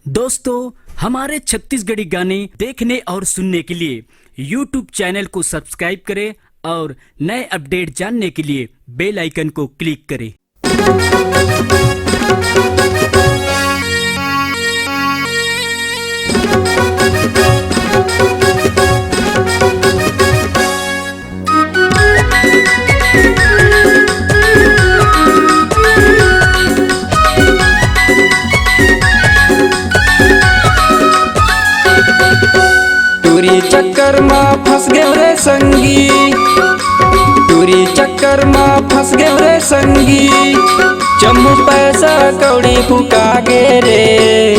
दोस्तों, हमारे छत्तीसगढ़ी गाने देखने और सुनने के लिए YouTube चैनल को सब्सक्राइब करें और नए अपडेट जानने के लिए बेल आइकन को क्लिक करें। टूरी चक्कर में फंस गए रे संगी, टूरी चक्कर में फंस गए रे संगी, चम्मू पैसा कौड़ी फुका गे रे।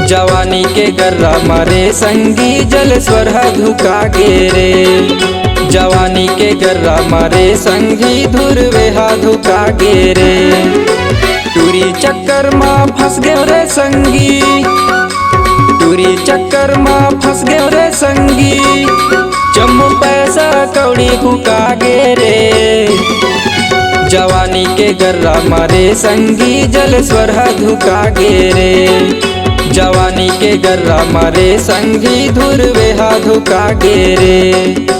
जवानी के गर्रा मारे संगी जलेश्वर धुका गे रे। जवानी के गर्रा मारे संगी धुरवे धुका गे रे। टूरी चक्कर में फंस गए रे संगी, टूरी चक्कर में फंस गए रे संगी, चम्मू पैसा कौड़ी फुका गे रे। जवानी के गर्रा मारे संगी जलेश्वर धुका गे रे। जवानी के गर्रा मारे संगी धुरवे धुका गे रे।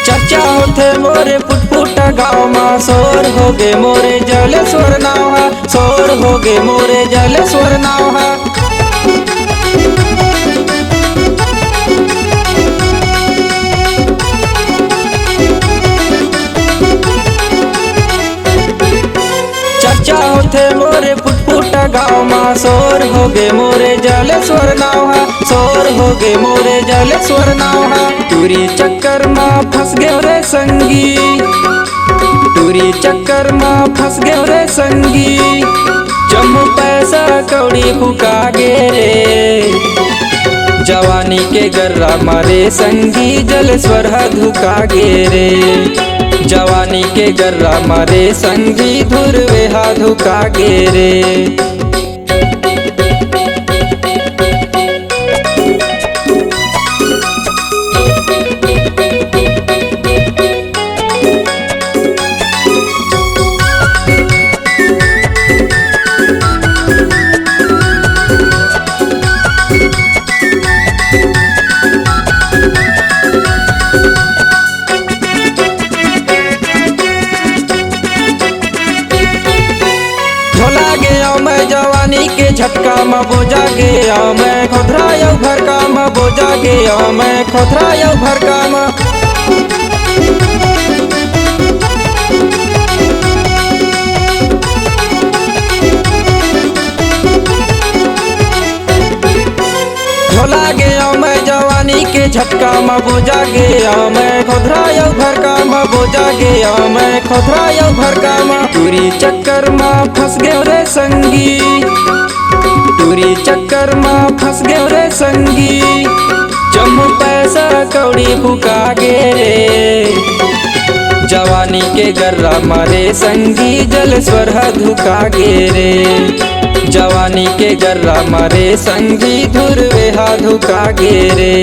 चर्चा होते मोरे पुटपुटा गाँव में, शोर हो गे मोरे जलेश्वर नाव है, शोर हो गे मोरे जलेश्वर नाव है। चर्चा होते मोरे पुटपुटा गाँव में, शोर हो गे मोरे जलेश्वर नाव है, शोर हो गे मोरे जलेश्वर नाव है। टूरी चक्कर में फंस गए रे संगी, टूरी चक्कर में फंस गए रे संगी, चम्मू पैसा कौड़ी फुका गे रे। जवानी के गर्रा मारे संगी जलेश्वर धुका गे रे। जवानी के गर्रा मारे संगी धुरवे धुका गे रे। झोला गया मैं जवानी के झटका में, बोझा गया मैं खोथराया भरका में, बोझा गया मैं खोथराया भरका में। झोला गया मैं जवानी के झटका में, बोझा गया मैं खोथराया भरका में, बोझा गया मैं खोथराया भरका में। टूरी चक्कर में फंस गए रे संगी, टूरी चक्कर में फंस गए रे संगी, चम्मू पैसा कौड़ी फुका गे रे। जवानी के गर्रा मारे संगी जलेश्वर धुका गे रे। जवानी के गर्रा मारे संगी धुरवे धुका गे रे।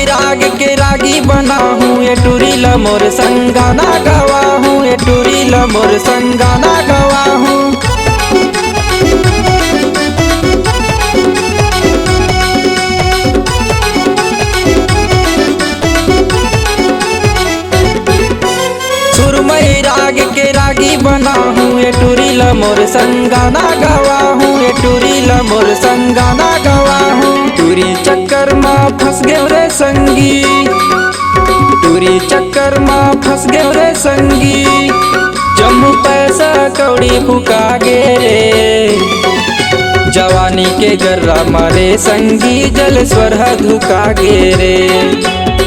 राग के रागी बना हूँ, ये टूरी ला मोर संगाना गवा हूँ, ये टूरी ला मोर संगाना गवा हूँ। सुरमई राग के रागी बना हूँ, ये टूरी ला मोर संगाना गवा हूँ, ये टूरी ला मोर संगाना गवाहूँ। टूरी चक्कर में फंस गए रे संगी, टूरी चक्कर में फंस गए रे संगी। जम्मू पैसा कौड़ी फुका गे रे, जवानी के गर्रा मारे संगी जलेश्वर धुका गे रे।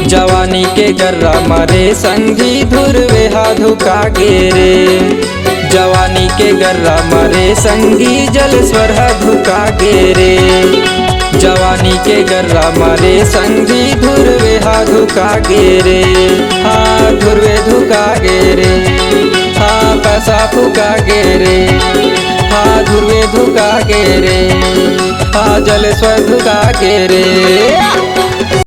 जवानी के गर्रा मारे संगी धुरवे धुका गे रे। जवानी के गर्रा मारे संगी जलेश्वर धुका गे रे। जवानी के गर्रा मारे संगी धुरवे धुका गे रे। हाँ धुरवे धुका गे रे, हाँ पैसा फुका गे रे। हाँ धुरवे धुका गे रे, हाँ जलेश्वर धुका गे रे।